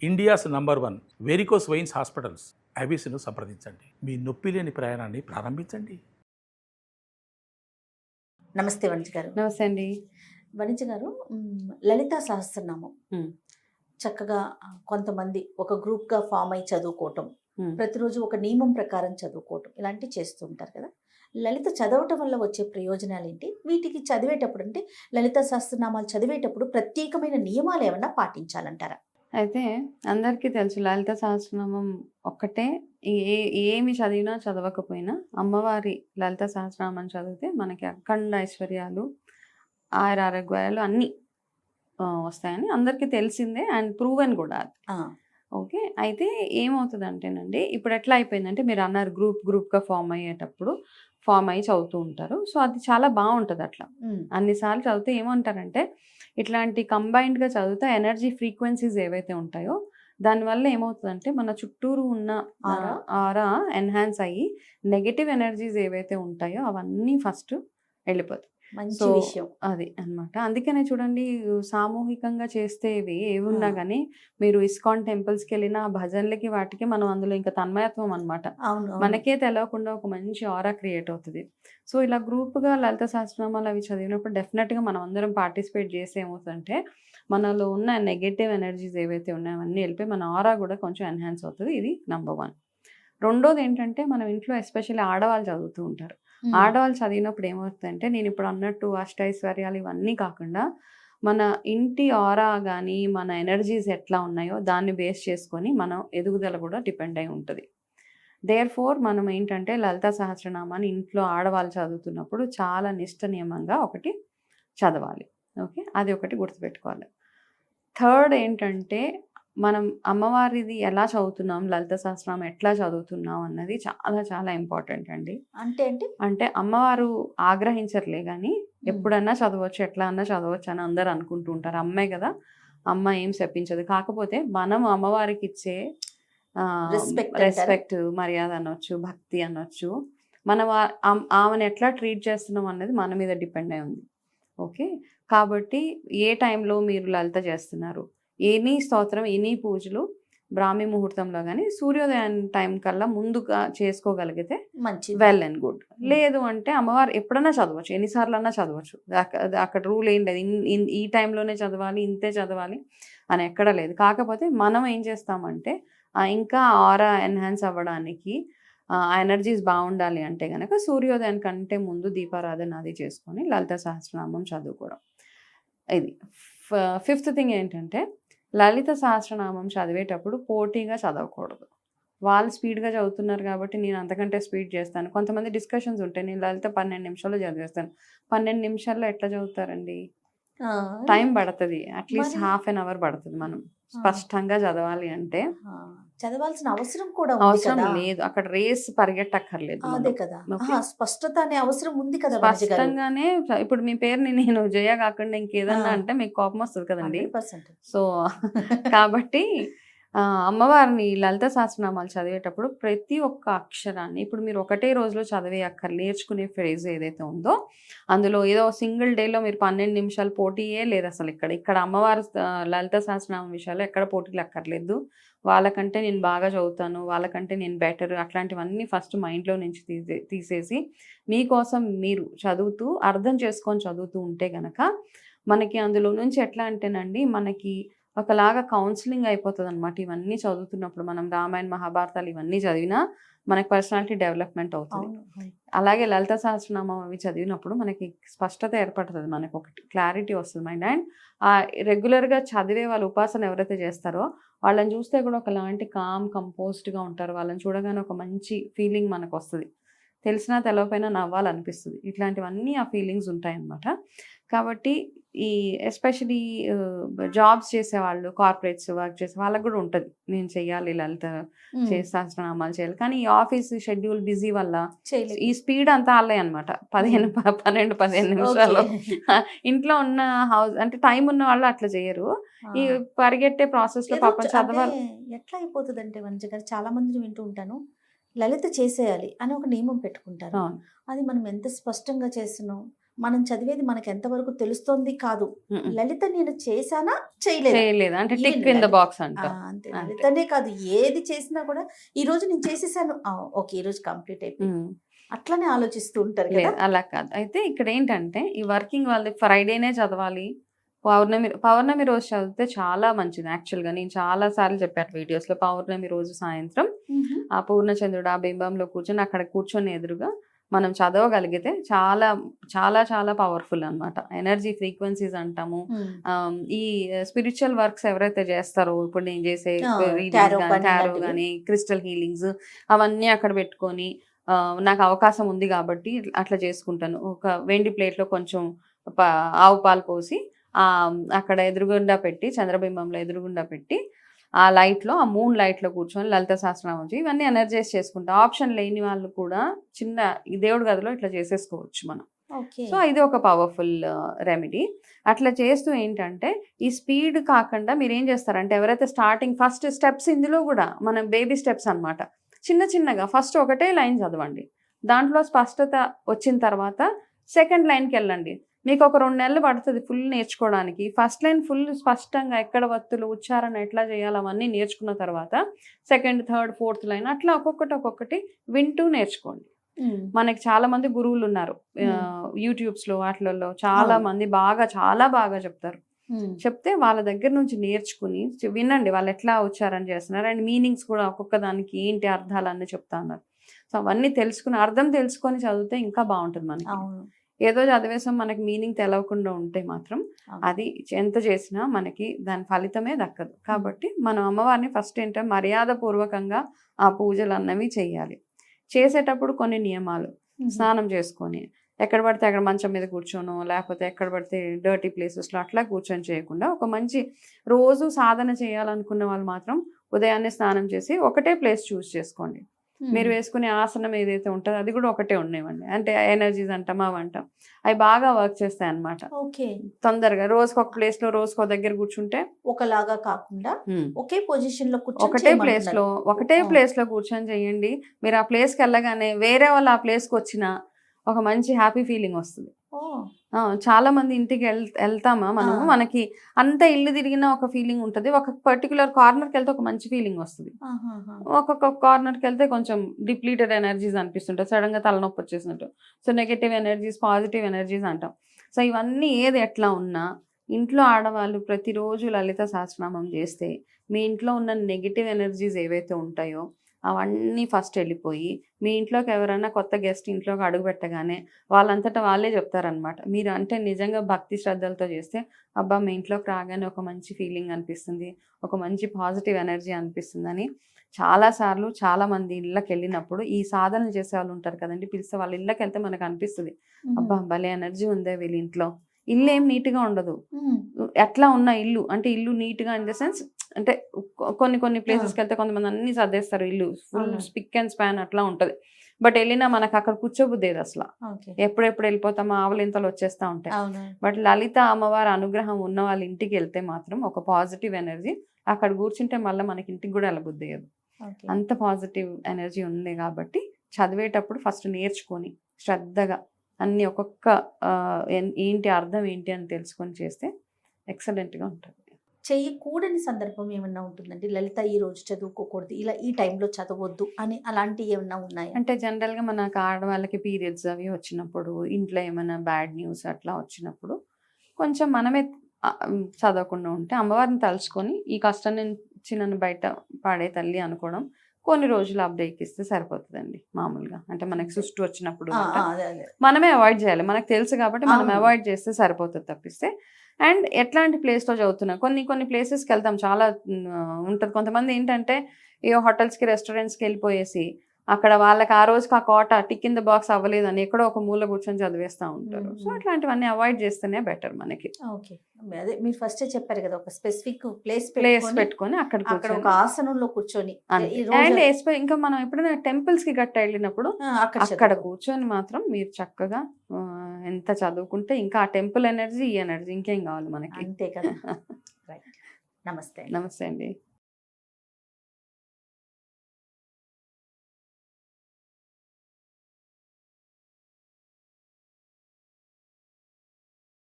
India's number 1 varicose veins hospitals ఐబీసీను సంప్రదించండి. మీ నొప్పి లేని ప్రయాణాన్ని ప్రారంభించండి. నమస్తే వనిజ గారు. నమస్తే అండి. వనిజ గారు, లలితా సహస్రనామం చక్కగా కొంతమంది ఒక గ్రూప్గా ఫామ్ అయి చదువుకోవటం, ప్రతిరోజు ఒక నియమం ప్రకారం చదువుకోవటం ఇలాంటివి చేస్తూ ఉంటారు కదా. లలిత చదవటం వల్ల వచ్చే ప్రయోజనాలు ఏంటి? వీటికి చదివేటప్పుడు అంటే లలితా సహస్రనామాలు చదివేటప్పుడు ప్రత్యేకమైన నియమాలు ఏమన్నా పాటించాలంటారా? అయితే అందరికీ తెలుసు లలిత సహస్రనామం ఒక్కటే ఏమి చదివినా చదవకపోయినా అమ్మవారి లలిత సహస్రనామం చదివితే మనకి అఖండ ఐశ్వర్యాలు, ఆరోగ్యాలు అన్నీ వస్తాయని అందరికీ తెలిసిందే అండ్ ప్రూవెన్ కూడా అది. ఓకే, అయితే ఏమవుతుందంటేనండి, ఇప్పుడు ఎట్లా అయిపోయిందంటే మీరు అన్నారు గ్రూప్గా ఫామ్ అయ్యి చదువుతూ ఉంటారు. సో అది చాలా బాగుంటుంది. అట్లా అన్నిసార్లు చదివితే ఏమంటారంటే, ఇట్లాంటి కంబైన్డ్గా చదివితే ఎనర్జీ ఫ్రీక్వెన్సీస్ ఏవైతే ఉంటాయో దానివల్ల ఏమవుతుందంటే మన చుట్టూరు ఉన్న ఆరా ఎన్హాన్స్ అయ్యి నెగటివ్ ఎనర్జీస్ ఏవైతే ఉంటాయో అవన్నీ ఫస్ట్ వెళ్ళిపోతాయి. మంచి విషయం అది అన్నమాట. అందుకనే చూడండి, సామూహికంగా చేస్తే ఏవున్నా కానీ మీరు ఇస్కాన్ టెంపుల్స్కి వెళ్ళిన భజనలకి వాటికి మనం అందులో ఇంకా తన్మయత్వం అనమాట. మనకే తెలియకుండా ఒక మంచి ఆరా క్రియేట్ అవుతుంది. సో ఇలా గ్రూప్గా లలిత సహస్రనామాలు అవి చదివినప్పుడు డెఫినెట్గా మనం అందరం పార్టిసిపేట్ చేసి ఏమవుతుందంటే మనలో ఉన్న నెగటివ్ ఎనర్జీస్ ఏవైతే ఉన్నాయో అవన్నీ వెళ్ళిపోయి మన ఆరా కూడా కొంచెం ఎన్హాన్స్ అవుతుంది. ఇది నెంబర్ 1. రెండోది ఏంటంటే, మనం ఇంట్లో ఎస్పెషల్లీ ఆడవాళ్ళు చదువుతూ ఉంటారు. ఆడవాళ్ళు చదివినప్పుడు ఏమవుతుందంటే, నేను ఇప్పుడు అన్నట్టు అష్టైశ్వర్యాలు ఇవన్నీ కాకుండా మన ఇంటి ఆరా కానీ మన ఎనర్జీస్ ఎట్లా ఉన్నాయో దాన్ని బేస్ చేసుకొని మనం ఎదుగుదల కూడా డిపెండ్ అయి ఉంటుంది. దేర్ఫోర్ మనం ఏంటంటే లలితా సహస్రనామాన్ని ఇంట్లో ఆడవాళ్ళు చదువుతున్నప్పుడు చాలా నిష్ట నియమంగా ఒకటి చదవాలి. ఓకే, అది ఒకటి గుర్తుపెట్టుకోవాలి. థర్డ్ ఏంటంటే, మనం అమ్మవారిది ఎలా చదువుతున్నాం, లలిత సహస్రనామం ఎట్లా చదువుతున్నాం అన్నది చాలా చాలా ఇంపార్టెంట్ అండి. అంటే అమ్మవారు ఆగ్రహించర్లే కానీ ఎప్పుడన్నా చదవచ్చు, ఎట్లా అన్నా చదవచ్చు అని అందరు అనుకుంటూ ఉంటారు. అమ్మే కదా, అమ్మ ఏం చెప్పించదు. కాకపోతే మనం అమ్మవారికి ఇచ్చే రెస్పెక్ట్, మర్యాద అనొచ్చు, భక్తి అనొచ్చు, మనం ఆమెను ఎట్లా ట్రీట్ చేస్తున్నాం అన్నది మన మీద డిపెండ్ అయి ఉంది. ఓకే, కాబట్టి ఏ టైంలో మీరు లలిత చేస్తున్నారు, ఎనీ స్తోత్రం, ఎనీ పూజలు బ్రాహ్మీ ముహూర్తంలో కానీ సూర్యోదయం టైం కల్లా ముందుగా చేసుకోగలిగితే వెల్ అండ్ గుడ్. లేదు అంటే అమ్మవారు ఎప్పుడన్నా చదవచ్చు, ఎన్నిసార్లు అన్నా చదవచ్చు. అక్కడ రూల్ ఏం లేదు, ఈ టైంలోనే చదవాలి, ఇంతే చదవాలి అని ఎక్కడ లేదు. కాకపోతే మనం ఏం చేస్తామంటే ఇంకా ఆరా ఎన్హాన్స్ అవ్వడానికి, ఆ ఎనర్జీస్ బాగుండాలి అంటే కనుక సూర్యోదయం కంటే ముందు దీపారాధన అది చేసుకొని లలిత సహస్రనామం చదువుకోవడం. ఇది 5th థింగ్ ఏంటంటే, లలిత సహస్రనామం చదివేటప్పుడు పోటీగా చదవకూడదు. వాళ్ళు స్పీడ్గా చదువుతున్నారు కాబట్టి నేను అంతకంటే స్పీడ్ చేస్తాను. కొంతమంది డిస్కషన్స్ ఉంటాయి, నేను లలిత 12 నిమిషాల్లో చదివేస్తాను. 12 నిమిషాల్లో ఎట్లా చదువుతారండి? టైం పడుతుంది, అట్లీస్ట్ హాఫ్ అన్ అవర్ పడుతుంది. మనం స్పష్టంగా చదవాలి అంటే చదవాల్సిన అవసరం కూడా అవసరం లేదు. అక్కడ రేస్ పరిగెట్టక్కర్లేదు. అదే కదా, స్పష్టత అనే అవసరం ఉంది కదా. స్పష్టంగానే ఇప్పుడు మీ పేరుని నేను జయ కాకుండా ఇంకేదన్నా అంటే మీకు కోపం వస్తుంది కదండి. సో కాబట్టి అమ్మవారిని లలిత సహస్రనామాలు చదివేటప్పుడు ప్రతి ఒక్క అక్షరాన్ని ఇప్పుడు మీరు ఒకటే రోజులో చదివే నేర్చుకునే ఫ్రేజ్ ఏదైతే ఉందో అందులో ఏదో సింగిల్ డేలో మీరు 12 నిమిషాలు పోటీయే లేదు అసలు. ఇక్కడ అమ్మవారి లలిత సహస్రనామం విషయాల్లో ఎక్కడ పోటీలు అక్కర్లేదు. వాళ్ళకంటే నేను బాగా చదువుతాను, వాళ్ళకంటే నేను బెటర్, అట్లాంటివన్నీ ఫస్ట్ మైండ్లో నుంచి తీసేసి మీకోసం మీరు చదువుతూ అర్థం చేసుకొని చదువుతూ ఉంటే గనక మనకి అందులో నుంచి ఎట్లా అంటేనండి, మనకి ఒకలాగా కౌన్సిలింగ్ అయిపోతుంది అనమాట. ఇవన్నీ చదువుతున్నప్పుడు మనం రామాయణ మహాభారతాలు ఇవన్నీ చదివినా మనకి పర్సనాలిటీ డెవలప్మెంట్ అవుతుంది. అలాగే లలిత సహస్రనామం అవి చదివినప్పుడు మనకి స్పష్టత ఏర్పడుతుంది, మనకు ఒకటి క్లారిటీ వస్తుంది మైండ్. అండ్ రెగ్యులర్గా చదివే వాళ్ళు ఉపాసన ఎవరైతే చేస్తారో వాళ్ళని చూస్తే కూడా ఒకలాంటి కంపోజ్డ్గా ఉంటారు. వాళ్ళని చూడగానే ఒక మంచి ఫీలింగ్ మనకు వస్తుంది. తెలిసినా తెలవకపోయినా నవ్వాలనిపిస్తుంది. ఇట్లాంటివన్నీ ఆ ఫీలింగ్స్ ఉంటాయన్నమాట. కాబట్టి ఈ ఎస్పెషలీ జాబ్స్ చేసేవాళ్ళు, కార్పొరేట్స్ వర్క్ చేసే వాళ్ళకి కూడా ఉంటుంది, నేను చెయ్యాలి లలిత సహస్రనామాలు చేయాలి. కానీ ఈ ఆఫీస్ షెడ్యూల్ బిజీ వల్ల ఈ స్పీడ్ అంతా అల్లే అనమాట. 12 నిమిషాలు ఇంట్లో ఉన్న హౌస్ అంటే టైం ఉన్న వాళ్ళు అట్లా చేయరు. ఈ పరిగెట్టే ప్రాసెస్ లో పాపం చదవాలి. ఎట్లా అయిపోతుంది అంటే మంచి గారు, చాలా మందిని వింటూ ఉంటాను, లలిత చేసేయాలి అని ఒక నియమం పెట్టుకుంటారు. అది మనం ఎంత స్పష్టంగా చేస్తున్నాం, మనం చదివేది మనకి ఎంతవరకు తెలుస్తోంది కాదు. లలిత నేను చేశానా చేయలేదు చేయలేదు అంటే టిక్ ఇన్ ద బాక్స్ అంట. అంతే. లలితనే కాదు, ఏది చేసినా కూడా ఈ రోజు నేను చేసేసాను, ఓకే ఈ రోజు కంప్లీట్ అయిపోయింది, అట్లనే ఆలోచిస్తూ ఉంటారు కదా. అలా కాదు. అయితే ఇక్కడ ఏంటంటే ఈ వర్కింగ్ వాళ్ళు ఫ్రైడేనే చదవాలి, పౌర్ణమి రోజు చదివితే చాలా మంచిది. యాక్చువల్గా నేను చాలా సార్లు చెప్పాను వీడియోస్లో, పౌర్ణమి రోజు సాయంత్రం ఆ పూర్ణచంద్రుడు ఆ బింబంలో కూర్చొని అక్కడ కూర్చొని ఎదురుగా మనం చదవగలిగితే చాలా చాలా చాలా పవర్ఫుల్ అనమాట. ఎనర్జీ ఫ్రీక్వెన్సీస్ అంటాము. ఈ స్పిరిచువల్ వర్క్స్ ఎవరైతే చేస్తారో, ఇప్పుడు నేను చేసే టారో కానీ క్రిస్టల్ హీలింగ్స్ అవన్నీ అక్కడ పెట్టుకొని నాకు అవకాశం ఉంది కాబట్టి అట్లా చేసుకుంటాను. ఒక వెండి ప్లేట్లో కొంచెం ఆవు పాలు పోసి అక్కడ ఎదురుగుండా పెట్టి, చంద్రబింబంలో ఎదురుగుండా పెట్టి, ఆ లైట్లో, ఆ మూన్ లైట్లో కూర్చొని లలిత సహస్రనామం ఇవన్నీ ఎనర్జైజ్ చేసుకుంటాం. ఆప్షన్ లేని వాళ్ళు కూడా చిన్న ఈ దేవుడి గదిలో ఇట్లా చేసేసుకోవచ్చు మనం. సో ఇది ఒక పవర్ఫుల్ రెమెడీ. అట్లా చేస్తూ ఏంటంటే ఈ స్పీడ్ కాకుండా మీరు ఏం చేస్తారంటే, ఎవరైతే స్టార్టింగ్ ఫస్ట్ స్టెప్స్, ఇందులో కూడా మనం బేబీ స్టెప్స్ అనమాట, చిన్న చిన్నగా ఫస్ట్ ఒకటే లైన్ చదవండి, దాంట్లో స్పష్టత వచ్చిన తర్వాత సెకండ్ లైన్కి వెళ్ళండి. మీకు ఒక 2 నెలలు పడుతుంది ఫుల్ నేర్చుకోవడానికి. ఫస్ట్ లైన్ ఫుల్ స్పష్టంగా ఎక్కడ వత్తులు, ఉచ్చారణ ఎట్లా చేయాలి అవన్నీ నేర్చుకున్న తర్వాత సెకండ్, థర్డ్, ఫోర్త్ లైన్ అట్లా ఒక్కొక్కటి వింటూ నేర్చుకోండి. మనకి చాలా మంది గురువులు ఉన్నారు యూట్యూబ్స్లో, వాటిలలో చాలా మంది చాలా బాగా చెప్తారు. చెప్తే వాళ్ళ దగ్గర నుంచి నేర్చుకుని వినండి వాళ్ళు ఎట్లా ఉచ్చారణ చేస్తున్నారు, అండ్ మీనింగ్స్ కూడా ఒక్కొక్క దానికి ఏంటి అర్థాలు అన్నీ చెప్తా ఉన్నారు. సో అవన్నీ తెలుసుకుని, అర్థం తెలుసుకొని చదివితే ఇంకా బాగుంటుంది మనకి. ఏదో చదివేసాం మనకి మీనింగ్ తెలవకుండా ఉంటే మాత్రం అది ఎంత చేసినా మనకి దాని ఫలితమే దక్కదు. కాబట్టి మనం అమ్మవారిని ఫస్ట్ ఏంటంటే మర్యాద పూర్వకంగా ఆ పూజలు అన్నవి చేయాలి. చేసేటప్పుడు కొన్ని నియమాలు, స్నానం చేసుకొని ఎక్కడ పడితే అక్కడ మంచం మీద కూర్చోను, లేకపోతే ఎక్కడ పడితే డర్టీ ప్లేసెస్లో అట్లా కూర్చొని చేయకుండా, ఒక మంచి రోజు సాధన చేయాలనుకున్న వాళ్ళు మాత్రం ఉదయాన్నే స్నానం చేసి ఒకటే ప్లేస్ చూస్ చేసుకోండి. మీరు వేసుకునే ఆసనం ఏదైతే ఉంటుందో అది కూడా ఒకటే ఉండేవండి. అంటే ఎనర్జీస్ అంటాం అవంటాం, అవి బాగా వర్క్ చేస్తాయి అనమాట. తొందరగా రోజుకొక ప్లేస్ లో రోజుకో దగ్గర కూర్చుంటే ఒకలాగా కాకుండా ఒకే పొజిషన్ లో ఒకటే ప్లేస్ లో కూర్చొని చేయండి. మీరు ఆ ప్లేస్కి వెళ్ళగానే వేరే వాళ్ళు ఆ ప్లేస్కి వచ్చినా ఒక మంచి హ్యాపీ ఫీలింగ్ వస్తుంది. చాలా మంది ఇంటికి వెళ్తామా మనము, మనకి అంత ఇల్లు తిరిగిన ఒక ఫీలింగ్ ఉంటుంది, ఒక పర్టికులర్ కార్నర్కి వెళ్తే ఒక మంచి ఫీలింగ్ వస్తుంది, ఒక్కొక్క కార్నర్కి వెళ్తే కొంచెం డిప్లీటెడ్ ఎనర్జీస్ అనిపిస్తుంటాయి, సడన్ గా తలనొప్పి వచ్చేసినట్టు. So negative energies, positive energies అంటాం. సో ఇవన్నీ ఏది ఎట్లా ఉన్నా ఇంట్లో ఆడవాళ్ళు ప్రతిరోజు లలిత సహస్రనామం చేస్తే మీ ఇంట్లో ఉన్న నెగిటివ్ ఎనర్జీస్ ఏవైతే ఉంటాయో అవన్నీ ఫస్ట్ వెళ్ళిపోయి, మీ ఇంట్లోకి ఎవరైనా కొత్త గెస్ట్ ఇంట్లోకి అడుగు పెట్టగానే వాళ్ళంతటా వాళ్ళే చెప్తారనమాట. మీరు అంటే నిజంగా భక్తి శ్రద్ధలతో చేస్తే అబ్బా మీ ఇంట్లోకి రాగానే ఒక మంచి ఫీలింగ్ అనిపిస్తుంది, ఒక మంచి పాజిటివ్ ఎనర్జీ అనిపిస్తుంది అని చాలాసార్లు చాలామంది ఇళ్ళకి వెళ్ళినప్పుడు ఈ సాధన చేసే వాళ్ళు ఉంటారు కదండి, పిలిస్తే వాళ్ళ ఇళ్ళకి వెళ్తే మనకు అనిపిస్తుంది అబ్బా భలే ఎనర్జీ ఉందే వీళ్ళ ఇంట్లో. ఇల్లు ఏం నీట్గా ఉండదు, ఎట్లా ఉన్న ఇల్లు అంటే ఇల్లు నీట్గా ఇన్ ద సెన్స్ అంటే కొన్ని ప్లేసెస్కి వెళ్తే కొంతమంది అన్ని సర్దేస్తారు, ఇల్లు ఫుల్ స్పిక్ అండ్ స్పాన్ అట్లా ఉంటుంది. బట్ వెళ్ళినా మనకు అక్కడ కూర్చోబుద్దేది అసలు, ఎప్పుడెప్పుడు వెళ్ళిపోతామో ఆవలింతలు వచ్చేస్తూ ఉంటాయి. బట్ లలిత అమ్మవారి అనుగ్రహం ఉన్న వాళ్ళ ఇంటికి వెళ్తే మాత్రం ఒక పాజిటివ్ ఎనర్జీ, అక్కడ కూర్చుంటే మళ్ళీ మనకి ఇంటికి కూడా వెళ్ళబుద్దేయదు, అంత పాజిటివ్ ఎనర్జీ ఉంది. కాబట్టి చదివేటప్పుడు ఫస్ట్ నేర్చుకొని శ్రద్ధగా అన్ని ఒక్కొక్క ఏంటి అర్థం ఏంటి అని తెలుసుకొని చేస్తే ఎక్సలెంట్గా ఉంటుంది. చేయకూడని సందర్భం ఏమన్నా ఉంటుందండి, లలిత ఈ రోజు చదువుకోకూడదు, ఇలా ఈ టైంలో చదవద్దు అని అలాంటివి ఏమన్నా ఉన్నాయి? అంటే జనరల్గా మనకు ఆడవాళ్ళకి పీరియడ్స్ అవి వచ్చినప్పుడు, ఇంట్లో ఏమైనా బ్యాడ్ న్యూస్ అట్లా వచ్చినప్పుడు కొంచెం మనమే చదవకుండా ఉంటే అమ్మవారిని తలుచుకొని ఈ కష్టం నుంచి నన్ను బయట పాడే తల్లి అనుకోవడం, కొన్ని రోజులు ఆ బ్రేక్ ఇస్తే సరిపోతుందండి. మామూలుగా అంటే మనకి సుష్టి వచ్చినప్పుడు మనమే అవాయిడ్ చేయాలి, మనకు తెలుసు కాబట్టి మనం అవాయిడ్ చేస్తే సరిపోతుంది తప్పిస్తే. అండ్ ఎట్లాంటి ప్లేస్లో చదువుతున్నాం, కొన్ని ప్లేసెస్కి వెళ్తాం చాలా ఉంటుంది. కొంతమంది ఏంటంటే ఏ హోటల్స్కి రెస్టారెంట్స్కి వెళ్ళిపోయేసి అక్కడ వాళ్ళకి ఆ రోజుకి ఆ కోట టిక్ ఇన్ ద బాక్స్ అవ్వలేదని ఎక్కడో ఒక మూల కూర్చొని చదివేస్తూ ఉంటారు. సో అట్లాంటివన్నీ అవాయిడ్ చేస్తేనే బెటర్ మనకి. ఓకే, అదే మీరు ఫస్ట్ చెప్పారు కదా, ఒక స్పెసిఫిక్ ప్లేస్ పెట్టుకొని అక్కడ ఒక ఆసనంలో కూర్చొని. అండ్ ఇంకా మనం ఎప్పుడైనా టెంపుల్స్ కి గట్ట వెళ్ళినప్పుడు అక్కడ కూర్చొని మాత్రం మీరు చక్కగా ఎంత చదువుకుంటే ఇంకా ఆ టెంపుల్ ఎనర్జీ, ఈ ఎనర్జీ ఇంకేం కావాలి మనకి. అంతే కదా. నమస్తే. నమస్తే అండి.